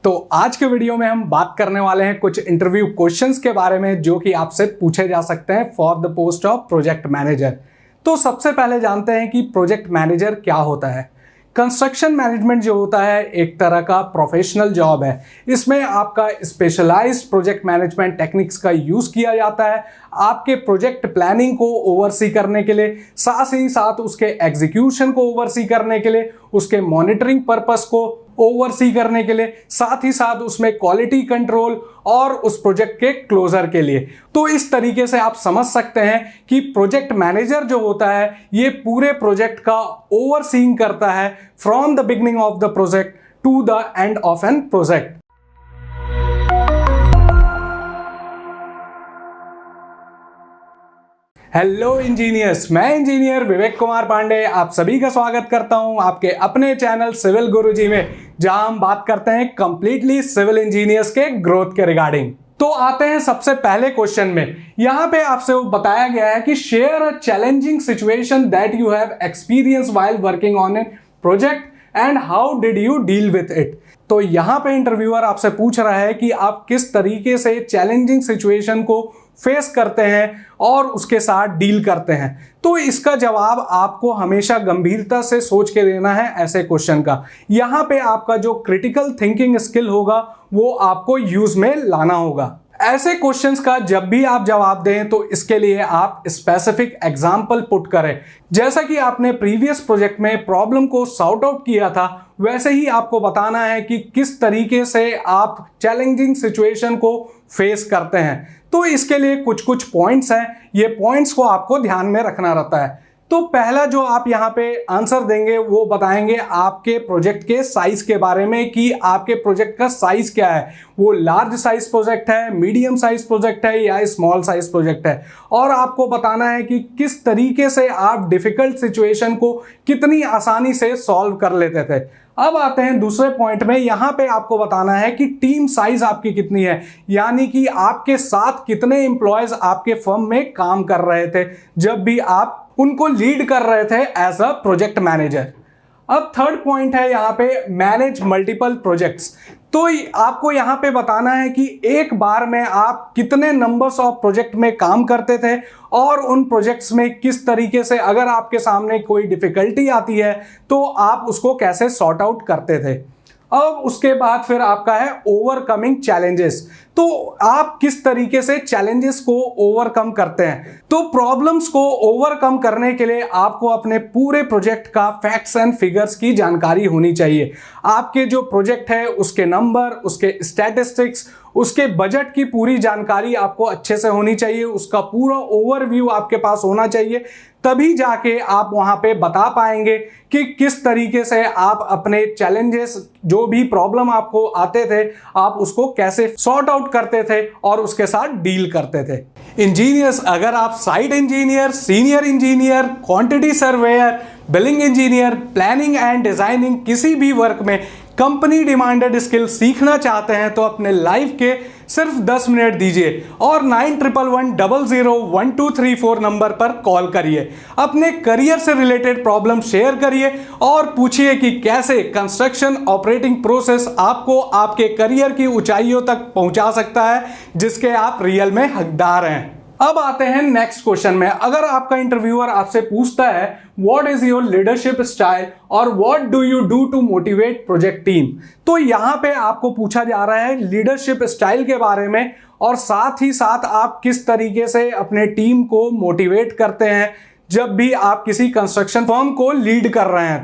तो आज के वीडियो में हम बात करने वाले हैं कुछ इंटरव्यू क्वेश्चंस के बारे में जो कि आपसे पूछे जा सकते हैं for the post of project manager. तो सबसे पहले जानते हैं कि प्रोजेक्ट मैनेजर क्या होता है। कंस्ट्रक्शन मैनेजमेंट जो होता है एक तरह का प्रोफेशनल जॉब है। इसमें आपका स्पेशलाइज्ड प्रोजेक्ट मैनेजमेंट टेक्निक्स का यूज़ किया जाता है आपके प्रोजेक्ट प्लानिंग को ओवरसी करने के लिए, साथ ही साथ उसके एग्जीक्यूशन को ओवरसी करने के लिए, उसके मॉनिटरिंग पर्पस को ओवरसी करने के लिए, साथ ही साथ उसमें क्वालिटी कंट्रोल और उस प्रोजेक्ट के क्लोजर के लिए। तो इस तरीके से आप समझ सकते हैं कि प्रोजेक्ट मैनेजर जो होता है ये पूरे प्रोजेक्ट का ओवरसीइंग करता है from the beginning of the project to the end of an project. Hello engineers, मैं इंजीनियर विवेक कुमार पांडे आप सभी का स्वागत करता हूं आपके अपने चैनल सिविल गुरुजी में, जहां हम बात करते हैं कंप्लीटली सिविल इंजीनियर्स के ग्रोथ के रिगार्डिंग। तो आते हैं सबसे पहले क्वेश्चन में। यहां पे आपसे वो बताया गया है कि share a challenging situation that you have experience while working on A project and how did you deal with it. तो यहां पे इंटरव्यूअर आपसे पूछ रहा है कि आप किस तरीके से चैलेंजिंग सिचुएशन को फेस करते हैं और उसके साथ डील करते हैं। तो इसका जवाब आपको हमेशा गंभीरता से सोच के देना है ऐसे क्वेश्चन का। यहाँ पे आपका जो क्रिटिकल थिंकिंग स्किल होगा वो आपको यूज में लाना होगा। ऐसे क्वेश्चंस का जब भी आप जवाब दें तो इसके लिए आप स्पेसिफिक एग्जाम्पल पुट करें। जैसा कि आपने प्रीवियस प्रोजेक्ट में प्रॉब्लम को सॉर्ट आउट किया था वैसे ही आपको बताना है कि किस तरीके से आप चैलेंजिंग सिचुएशन को फेस करते हैं। तो इसके लिए कुछ कुछ पॉइंट्स हैं, ये पॉइंट्स को आपको ध्यान में रखना रहता है। तो पहला जो आप यहाँ पे आंसर देंगे वो बताएंगे आपके प्रोजेक्ट के साइज के बारे में कि आपके प्रोजेक्ट का साइज क्या है। वो लार्ज साइज प्रोजेक्ट है, मीडियम साइज प्रोजेक्ट है या स्मॉल साइज प्रोजेक्ट है। और आपको बताना है कि किस तरीके से आप डिफिकल्ट सिचुएशन को कितनी आसानी से सॉल्व कर लेते थे। अब आते हैं दूसरे पॉइंट में। यहां पे आपको बताना है कि टीम साइज आपकी कितनी है, यानी कि आपके साथ कितने एम्प्लॉयज आपके फर्म में काम कर रहे थे जब भी आप उनको लीड कर रहे थे एज अ प्रोजेक्ट मैनेजर। अब थर्ड पॉइंट है यहाँ पे मैनेज मल्टीपल प्रोजेक्ट्स। तो आपको यहाँ पे बताना है कि एक बार में आप कितने नंबर्स ऑफ प्रोजेक्ट में काम करते थे और उन प्रोजेक्ट्स में किस तरीके से अगर आपके सामने कोई डिफिकल्टी आती है तो आप उसको कैसे सॉर्ट आउट करते थे। अब उसके बाद फिर आपका है ओवरकमिंग चैलेंजेस। तो आप किस तरीके से चैलेंजेस को ओवरकम करते हैं। तो प्रॉब्लम्स को ओवरकम करने के लिए आपको अपने पूरे प्रोजेक्ट का फैक्ट्स एंड फिगर्स की जानकारी होनी चाहिए। आपके जो प्रोजेक्ट है उसके नंबर, उसके स्टैटिस्टिक्स, उसके बजट की पूरी जानकारी आपको अच्छे से होनी चाहिए, उसका पूरा ओवरव्यू आपके पास होना चाहिए। तभी जाके आप वहां पे बता पाएंगे कि किस तरीके से आप अपने चैलेंजेस, जो भी प्रॉब्लम आपको आते थे, आप उसको कैसे सॉर्ट आउट करते थे और उसके साथ डील करते थे। इंजीनियर्स, अगर आप site engineer, senior engineer, quantity surveyor, billing engineer, planning and designing किसी भी वर्क में कंपनी डिमांडेड स्किल सीखना चाहते हैं तो अपने लाइफ के सिर्फ 10 मिनट दीजिए और 9111001234 नंबर पर कॉल करिए। अपने करियर से रिलेटेड प्रॉब्लम शेयर करिए और पूछिए कि कैसे कंस्ट्रक्शन ऑपरेटिंग प्रोसेस आपको आपके करियर की ऊंचाइयों तक पहुंचा सकता है जिसके आप रियल में हकदार हैं। अब आते हैं नेक्स्ट क्वेश्चन में। अगर आपका इंटरव्यूअर आपसे पूछता है what is your leadership style और what do you do to motivate project team, तो यहां पे आपको पूछा जा रहा है लीडरशिप स्टाइल के बारे में और साथ ही साथ आप किस तरीके से अपने टीम को मोटिवेट करते हैं जब भी आप किसी कंस्ट्रक्शन फर्म को लीड कर रहे हैं।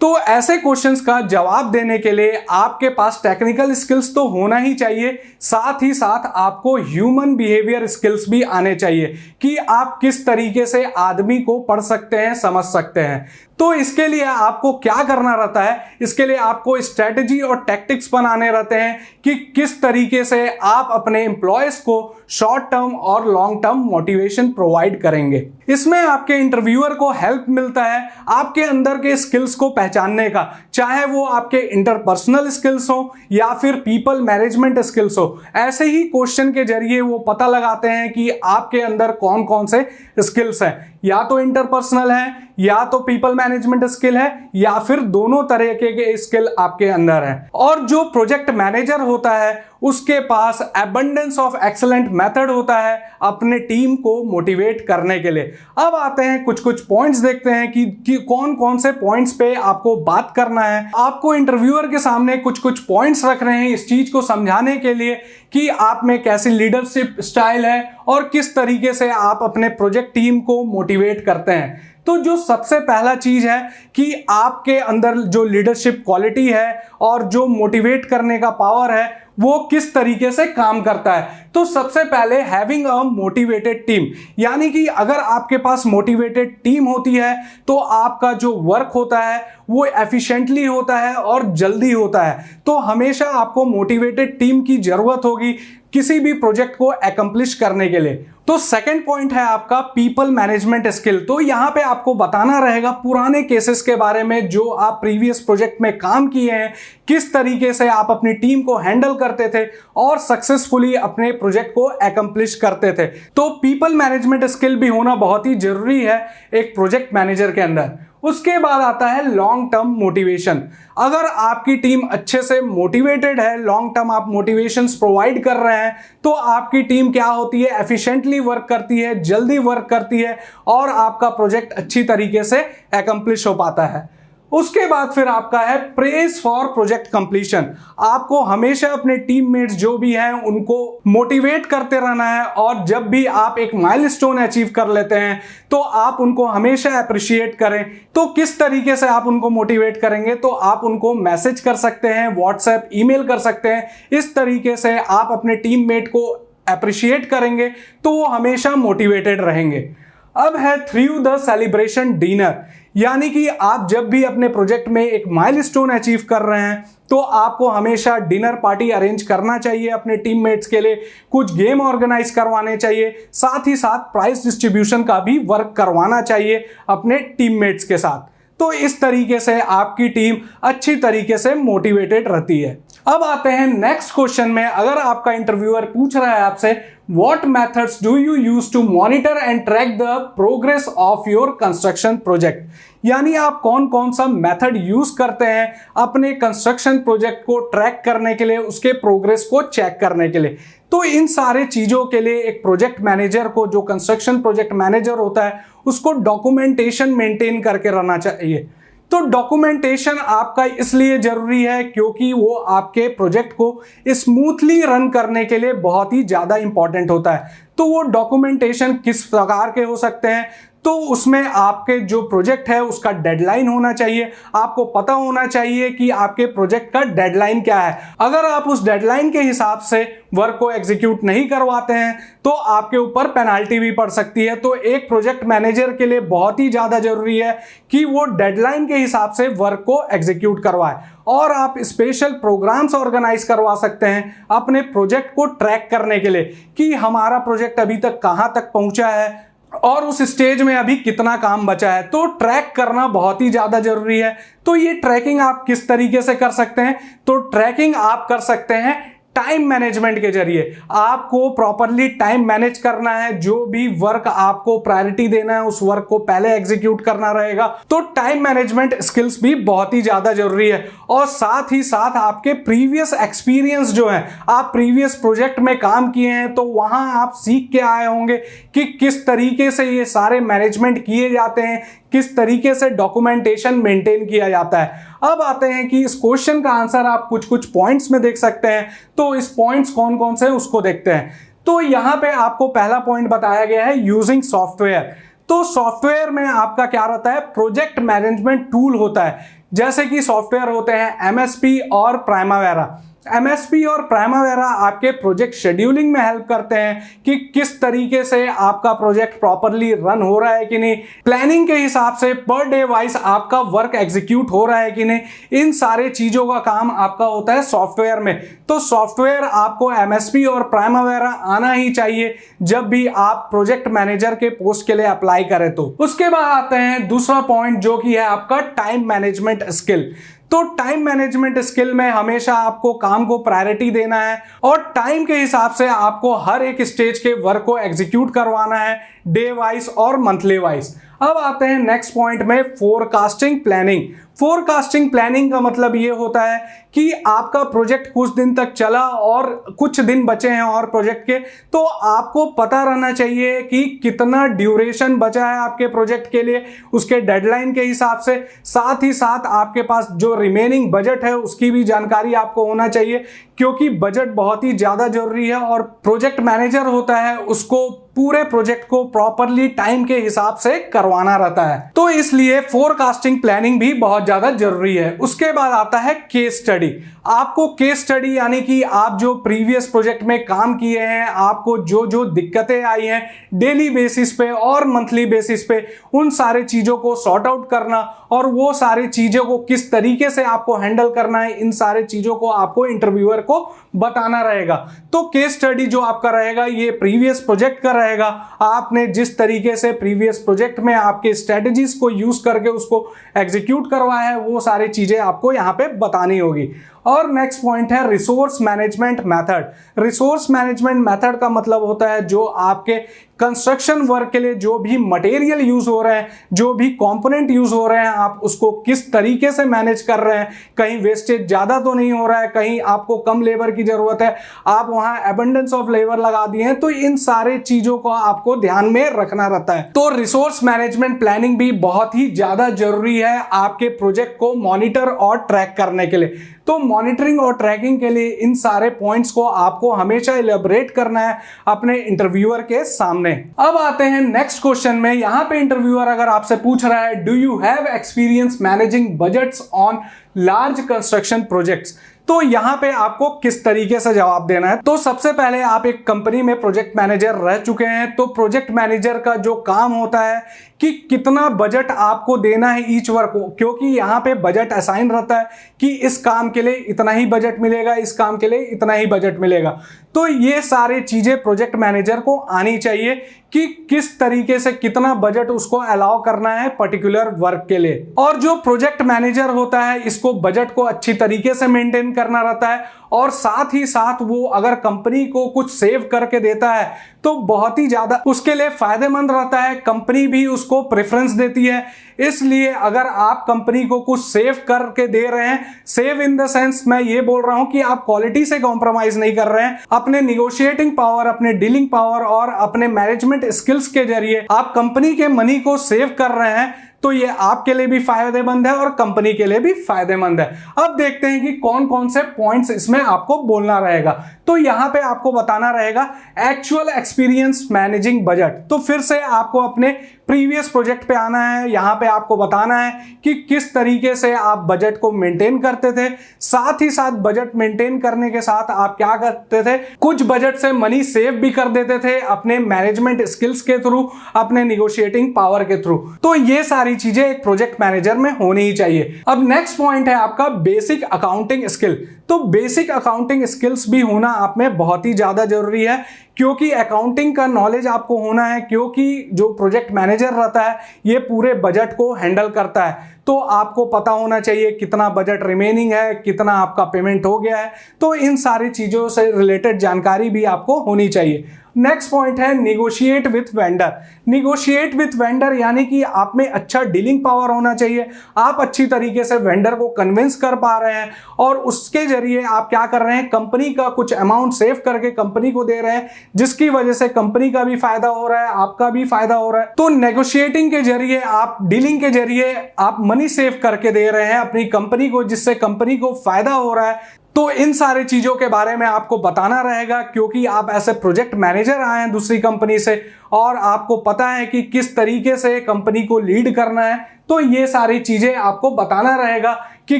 तो ऐसे क्वेश्चंस का जवाब देने के लिए आपके पास टेक्निकल स्किल्स तो होना ही चाहिए, साथ ही साथ आपको ह्यूमन बिहेवियर स्किल्स भी आने चाहिए कि आप किस तरीके से आदमी को पढ़ सकते हैं, समझ सकते हैं। तो इसके लिए आपको क्या करना रहता है, इसके लिए आपको स्ट्रेटजी और टैक्टिक्स बनाने रहते हैं कि किस तरीके से आप अपने एम्प्लॉयज को शॉर्ट टर्म और लॉन्ग टर्म मोटिवेशन प्रोवाइड करेंगे। इसमें आपके इंटरव्यूअर को हेल्प मिलता है आपके अंदर के स्किल्स को पहचानने का, चाहे वो आपके इंटरपर्सनल स्किल्स हो या फिर पीपल मैनेजमेंट स्किल्स हो। ऐसे ही क्वेश्चन के जरिए वो पता लगाते हैं कि आपके अंदर कौन कौन से स्किल्स हैं। या तो इंटरपर्सनल है, या तो पीपल मैनेजमेंट स्किल है, या फिर दोनों तरह के स्किल आपके अंदर है। और जो प्रोजेक्ट मैनेजर होता है उसके पास एबंडेंस ऑफ एक्सीलेंट मेथड होता है अपने टीम को मोटिवेट करने के लिए। अब आते हैं कुछ पॉइंट्स देखते हैं कि कौन कौन से पॉइंट्स पे आपको बात करना है। आपको इंटरव्यूअर के सामने कुछ पॉइंट्स रख रहे हैं इस चीज को समझाने के लिए कि आप में कैसी लीडरशिप स्टाइल है और किस तरीके से आप अपने प्रोजेक्ट टीम को मोटिवेट करते हैं। तो जो सबसे पहला चीज है कि आपके अंदर जो लीडरशिप क्वालिटी है और जो मोटिवेट करने का पावर है वो किस तरीके से काम करता है। तो सबसे पहले हैविंग अ मोटिवेटेड टीम, यानी कि अगर आपके पास मोटिवेटेड टीम होती है तो आपका जो वर्क होता है वो एफिशिएंटली होता है और जल्दी होता है। तो हमेशा आपको मोटिवेटेड टीम की जरूरत होगी किसी भी प्रोजेक्ट को एकम्प्लिश करने के लिए। तो सेकंड पॉइंट है आपका पीपल मैनेजमेंट स्किल। तो यहां पे आपको बताना रहेगा पुराने केसेस के बारे में जो आप प्रीवियस प्रोजेक्ट में काम किए हैं, किस तरीके से आप अपनी टीम को हैंडल करते थे और सक्सेसफुली अपने प्रोजेक्ट को एकम्प्लिश करते थे। तो पीपल मैनेजमेंट स्किल भी होना बहुत ही जरूरी है एक प्रोजेक्ट मैनेजर के अंदर। उसके बाद आता है लॉन्ग टर्म मोटिवेशन। अगर आपकी टीम अच्छे से मोटिवेटेड है, लॉन्ग टर्म आप मोटिवेशंस प्रोवाइड कर रहे हैं, तो आपकी टीम क्या होती है, एफिशिएंटली वर्क करती है, जल्दी वर्क करती है और आपका प्रोजेक्ट अच्छी तरीके से एकम्प्लिश हो पाता है। उसके बाद फिर आपका है प्रेज फॉर प्रोजेक्ट कंप्लीशन। आपको हमेशा अपने टीममेट्स जो भी हैं उनको मोटिवेट करते रहना है और जब भी आप एक माइलस्टोन अचीव कर लेते हैं तो आप उनको हमेशा अप्रिशिएट करें। तो किस तरीके से आप उनको मोटिवेट करेंगे, तो आप उनको मैसेज कर सकते हैं, व्हाट्सएप, ईमेल कर सकते हैं। इस तरीके से आप अपने टीममेट को अप्रिशिएट करेंगे तो वो हमेशा मोटिवेटेड रहेंगे। अब है थ्रू द सेलिब्रेशन डिनर, यानी कि आप जब भी अपने प्रोजेक्ट में एक माइलस्टोन अचीव कर रहे हैं तो आपको हमेशा डिनर पार्टी अरेंज करना चाहिए अपने टीममेट्स के लिए, कुछ गेम ऑर्गेनाइज करवाने चाहिए, साथ ही साथ प्राइस डिस्ट्रीब्यूशन का भी वर्क करवाना चाहिए अपने टीममेट्स के साथ। तो इस तरीके से आपकी टीम अच्छी तरीके से मोटिवेटेड रहती है। अब आते हैं नेक्स्ट क्वेश्चन में। अगर आपका इंटरव्यूअर पूछ रहा है आपसे what methods do you use to monitor and track the progress of your construction project, यानी आप कौन कौन सा मेथड यूज करते हैं अपने कंस्ट्रक्शन प्रोजेक्ट को ट्रैक करने के लिए, उसके प्रोग्रेस को चेक करने के लिए। तो इन सारे चीजों के लिए एक प्रोजेक्ट मैनेजर को, जो कंस्ट्रक्शन प्रोजेक्ट मैनेजर होता है, उसको डॉक्यूमेंटेशन मेंटेन करके रहना चाहिए। तो डॉक्यूमेंटेशन आपका इसलिए जरूरी है क्योंकि वो आपके प्रोजेक्ट को स्मूथली रन करने के लिए बहुत ही ज्यादा इंपॉर्टेंट होता है। तो वो डॉक्यूमेंटेशन किस प्रकार के हो सकते हैं, तो उसमें आपके जो प्रोजेक्ट है उसका डेडलाइन होना चाहिए। आपको पता होना चाहिए कि आपके प्रोजेक्ट का डेडलाइन क्या है। अगर आप उस डेडलाइन के हिसाब से वर्क को एग्जीक्यूट नहीं करवाते हैं तो आपके ऊपर पेनाल्टी भी पड़ सकती है। तो एक प्रोजेक्ट मैनेजर के लिए बहुत ही ज्यादा जरूरी है कि वो डेडलाइन के हिसाब से वर्क को एग्जीक्यूट करवाए। और आप स्पेशल प्रोग्राम्स ऑर्गेनाइज करवा सकते हैं अपने प्रोजेक्ट को ट्रैक करने के लिए कि हमारा प्रोजेक्ट अभी तक कहां तक पहुंचा है और उस स्टेज में अभी कितना काम बचा है। तो ट्रैक करना बहुत ही ज्यादा जरूरी है। तो ये ट्रैकिंग आप किस तरीके से कर सकते हैं, तो ट्रैकिंग आप कर सकते हैं टाइम मैनेजमेंट के जरिए। आपको प्रॉपरली टाइम मैनेज करना है, जो भी वर्क आपको प्रायोरिटी देना है उस वर्क को पहले एग्जीक्यूट करना रहेगा। तो टाइम मैनेजमेंट स्किल्स भी बहुत ही ज्यादा जरूरी है। और साथ ही साथ आपके प्रीवियस एक्सपीरियंस जो है, आप प्रीवियस प्रोजेक्ट में काम किए हैं तो वहां आप सीख के आए होंगे कि किस तरीके से ये सारे मैनेजमेंट किए जाते हैं, किस तरीके से डॉक्यूमेंटेशन मेंटेन किया जाता है। अब आते हैं कि इस क्वेश्चन का आंसर आप कुछ पॉइंट्स में देख सकते हैं। तो इस पॉइंट्स कौन कौन से हैं उसको देखते हैं। तो यहां पे आपको पहला पॉइंट बताया गया है यूजिंग सॉफ्टवेयर। तो सॉफ्टवेयर में आपका क्या रहता है, प्रोजेक्ट मैनेजमेंट टूल होता है। जैसे कि सॉफ्टवेयर होते हैं एमएसपी और प्राइमावेरा। एमएसपी और प्राइमावेरा आपके प्रोजेक्ट शेड्यूलिंग में हेल्प करते हैं कि किस तरीके से आपका प्रोजेक्ट प्रॉपरली रन हो रहा है कि नहीं, प्लानिंग के हिसाब से पर डे वाइज आपका वर्क एग्जीक्यूट हो रहा है कि नहीं, इन सारे चीजों का काम आपका होता है सॉफ्टवेयर में। तो सॉफ्टवेयर आपको एमएसपी और प्राइमावेरा आना ही चाहिए जब भी आप प्रोजेक्ट मैनेजर के पोस्ट के लिए अप्लाई करें। तो उसके बाद आते हैं दूसरा पॉइंट जो कि है आपका टाइम मैनेजमेंट स्किल। तो टाइम मैनेजमेंट स्किल में हमेशा आपको काम को प्रायोरिटी देना है और टाइम के हिसाब से आपको हर एक स्टेज के वर्क को एग्जीक्यूट करवाना है, डे वाइज और मंथली वाइज। अब आते हैं नेक्स्ट पॉइंट में, फोरकास्टिंग प्लानिंग। फोरकास्टिंग प्लानिंग का मतलब ये होता है कि आपका प्रोजेक्ट कुछ दिन तक चला और कुछ दिन बचे हैं और प्रोजेक्ट के, तो आपको पता रहना चाहिए कि कितना ड्यूरेशन बचा है आपके प्रोजेक्ट के लिए, उसके डेडलाइन के हिसाब से। साथ ही साथ आपके पास जो रिमेनिंग बजट है उसकी भी जानकारी आपको होना चाहिए, क्योंकि बजट बहुत ही ज़्यादा जरूरी है और प्रोजेक्ट मैनेजर होता है उसको पूरे प्रोजेक्ट को प्रॉपरली टाइम के हिसाब से करवाना रहता है। तो इसलिए फोरकास्टिंग प्लानिंग भी बहुत ज़्यादा जरूरी है। उसके बाद आता है केस स्टडी। आपको केस स्टडी यानी कि आप जो प्रीवियस प्रोजेक्ट में काम किए हैं, आपको जो जो दिक्कतें आई हैं डेली बेसिस पे और मंथली बेसिस पे, उन सारे चीज़ों को सॉर्ट आउट करना और वो सारी चीज़ों को किस तरीके से आपको हैंडल करना है, इन सारे चीज़ों को आपको इंटरव्यूअर को बताना रहेगा। तो केस स्टडी जो आपका रहेगा ये प्रीवियस प्रोजेक्ट का रहेगा। आपने जिस तरीके से प्रीवियस प्रोजेक्ट में आपके स्ट्रेटजीज को यूज करके उसको एग्जीक्यूट करवाया है, वो सारी चीजें आपको यहां पे बतानी होगी। और नेक्स्ट पॉइंट है resource management method. Resource management method का मतलब होता है जो आपके कंस्ट्रक्शन वर्क के लिए जो भी मटेरियल यूज हो रहे हैं, जो भी कंपोनेंट यूज हो रहे हैं, आप उसको किस तरीके से मैनेज कर रहे हैं। कहीं वेस्टेज ज्यादा तो नहीं हो रहा है, कहीं आपको कम लेबर की जरूरत है, आप वहां एबंडेंस ऑफ लेबर लगा दिए हैं, तो इन सारे चीजों को आपको ध्यान में रखना रहता है। तो रिसोर्स मैनेजमेंट प्लानिंग भी बहुत ही ज्यादा जरूरी है आपके प्रोजेक्ट को मॉनिटर और ट्रैक करने के लिए। तो मॉनिटरिंग और ट्रैकिंग के लिए इन सारे पॉइंट्स को आपको हमेशा इलेबोरेट करना है अपने इंटरव्यूअर के सामने। अब आते हैं नेक्स्ट क्वेश्चन में। यहां पे इंटरव्यूअर अगर आपसे पूछ रहा है do you have experience managing budgets on large construction projects, तो यहां पे आपको किस तरीके से जवाब देना है। तो सबसे पहले आप एक कंपनी में प्रोजेक्ट मैनेजर रह चुके हैं, तो प्रोजेक्ट मैनेजर का जो काम होता है कि कितना बजट आपको देना है ईच वर्क को, क्योंकि यहां पे बजट असाइन रहता है कि इस काम के लिए इतना ही बजट मिलेगा, इस काम के लिए इतना ही बजट मिलेगा। तो ये सारी चीजें प्रोजेक्ट मैनेजर को आनी चाहिए कि किस तरीके से कितना बजट उसको अलाउ करना है पर्टिकुलर वर्क के लिए। और जो प्रोजेक्ट मैनेजर होता है इसको बजट को अच्छी तरीके से मेंटेन करना रहता है और साथ ही साथ वो अगर कंपनी को कुछ सेव करके देता है तो बहुत ही ज्यादा उसके लिए फायदेमंद रहता है, कंपनी भी उसको प्रेफरेंस देती है। इसलिए अगर आप कंपनी को कुछ सेव करके दे रहे हैं, सेव इन द सेंस मैं ये बोल रहा हूं कि आप क्वालिटी से कॉम्प्रोमाइज नहीं कर रहे हैं, अपने निगोशिएटिंग पावर, अपने डीलिंग पावर और अपने मैनेजमेंट स्किल्स के जरिए आप कंपनी के मनी को सेव कर रहे हैं, तो ये आपके लिए भी फायदेमंद है और कंपनी के लिए भी फायदेमंद है। अब देखते हैं कि कौन कौन से पॉइंट्स इसमें आपको बोलना रहेगा। तो यहां पे आपको बताना रहेगा एक्चुअल एक्सपीरियंस मैनेजिंग बजट। तो फिर से आपको अपने प्रीवियस प्रोजेक्ट पे आना है, यहां पे आपको बताना है कि किस तरीके से आप बजट को मेंटेन करते थे। साथ ही साथ बजट मेंटेन करने के साथ आप क्या करते थे, कुछ बजट से मनी सेव भी कर देते थे अपने मैनेजमेंट स्किल्स के थ्रू, अपने निगोशिएटिंग पावर के थ्रू। तो ये सारी चीजें एक प्रोजेक्ट मैनेजर में होनी ही चाहिए। अब नेक्स्ट पॉइंट है आपका बेसिक अकाउंटिंग स्किल। तो बेसिक अकाउंटिंग स्किल्स भी होना आप में बहुत ही ज्यादा जरूरी है, क्योंकि अकाउंटिंग का नॉलेज आपको होना है, क्योंकि जो प्रोजेक्ट मैनेजर रहता है ये पूरे बजट को हैंडल करता है। तो आपको पता होना चाहिए कितना बजट रिमेनिंग है, कितना आपका पेमेंट हो गया है। तो इन सारी चीजों से रिलेटेड जानकारी भी आपको होनी चाहिए। नेक्स्ट पॉइंट है negotiate with vendor. Negotiate with vendor यानी कि आप में अच्छा डीलिंग पावर होना चाहिए, आप अच्छी तरीके से वेंडर को कन्विंस कर पा रहे हैं और उसके जरिए आप क्या कर रहे हैं, कंपनी का कुछ अमाउंट सेव करके कंपनी को दे रहे हैं, जिसकी वजह से कंपनी का भी फायदा हो रहा है, आपका भी फायदा हो रहा है। तो नेगोशिएटिंग के जरिए, आप डीलिंग के जरिए आप मनी सेव करके दे रहे हैं अपनी कंपनी को, जिससे कंपनी को फायदा हो रहा है। तो इन सारी चीजों के बारे में आपको बताना रहेगा, क्योंकि आप ऐसे प्रोजेक्ट मैनेजर आए हैं दूसरी कंपनी से और आपको पता है कि किस तरीके से कंपनी को लीड करना है। तो ये सारी चीजें आपको बताना रहेगा कि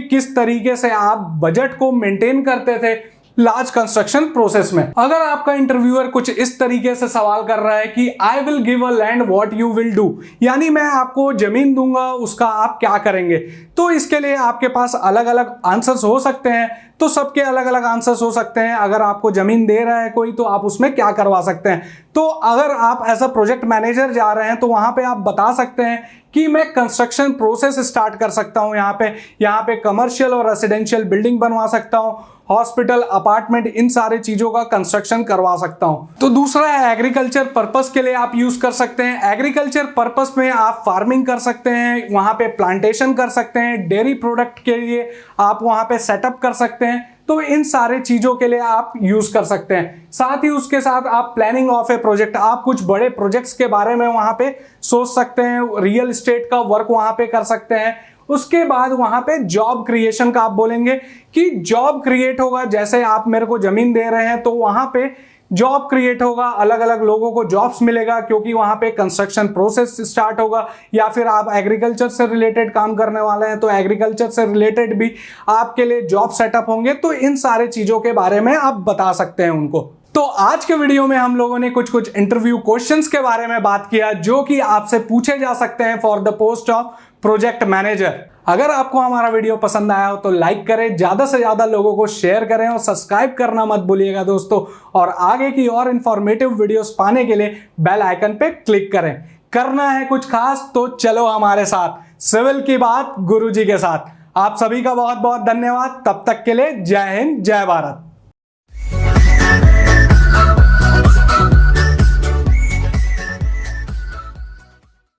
किस तरीके से आप बजट को मेंटेन करते थे, लार्ज कंस्ट्रक्शन प्रोसेस में। अगर आपका इंटरव्यूअर कुछ इस तरीके से सवाल कर रहा है कि I will give a land what you will do, यानी मैं आपको जमीन दूंगा उसका आप क्या करेंगे, तो इसके लिए आपके पास अलग अलग आंसर्स हो सकते हैं। तो सबके अलग अलग आंसर्स हो सकते हैं। अगर आपको जमीन दे रहा है कोई तो आप उसमें क्या करवा सकते हैं। तो अगर आप एज अ प्रोजेक्ट मैनेजर जा रहे हैं तो वहां पे आप बता सकते हैं कि मैं कंस्ट्रक्शन प्रोसेस स्टार्ट कर सकता हूं, यहाँ पे कमर्शियल और रेसिडेंशियल बिल्डिंग बनवा सकता हूं, हॉस्पिटल, अपार्टमेंट, इन सारे चीजों का कंस्ट्रक्शन करवा सकता हूं। तो दूसरा है एग्रीकल्चर पर्पस के लिए आप यूज कर सकते हैं। एग्रीकल्चर पर्पस में आप फार्मिंग कर सकते हैं, वहां पे प्लांटेशन कर सकते हैं, डेयरी प्रोडक्ट के लिए आप वहां पे सेटअप कर सकते हैं। तो इन सारे चीजों के लिए आप यूज कर सकते हैं। साथ ही उसके साथ आप प्लानिंग ऑफ ए प्रोजेक्ट, आप कुछ बड़े प्रोजेक्ट्स के बारे में वहां पे सोच सकते हैं, रियल एस्टेट का वर्क वहां पे कर सकते हैं। उसके बाद वहां पे जॉब क्रिएशन का आप बोलेंगे कि जॉब क्रिएट होगा, जैसे आप मेरे को जमीन दे रहे हैं तो वहां पे जॉब क्रिएट होगा, अलग अलग लोगों को जॉब्स मिलेगा क्योंकि वहां पे कंस्ट्रक्शन प्रोसेस स्टार्ट होगा। या फिर आप एग्रीकल्चर से रिलेटेड काम करने वाले हैं तो एग्रीकल्चर से रिलेटेड भी आपके लिए जॉब सेटअप होंगे। तो इन सारे चीजों के बारे में आप बता सकते हैं उनको। तो आज के वीडियो में हम लोगों ने कुछ इंटरव्यू क्वेश्चंस के बारे में बात किया जो कि आपसे पूछे जा सकते हैं for the post of project manager. अगर आपको हमारा वीडियो पसंद आया हो तो लाइक करें, ज्यादा से ज्यादा लोगों को शेयर करें और सब्सक्राइब करना मत भूलिएगा दोस्तों। और आगे की और इंफॉर्मेटिव वीडियोस पाने के लिए बेल आइकन पे क्लिक करें। करना है कुछ खास तो चलो हमारे साथ, सिविल की बात गुरुजी के साथ। आप सभी का बहुत बहुत धन्यवाद। तब तक के लिए जय हिंद, जय भारत।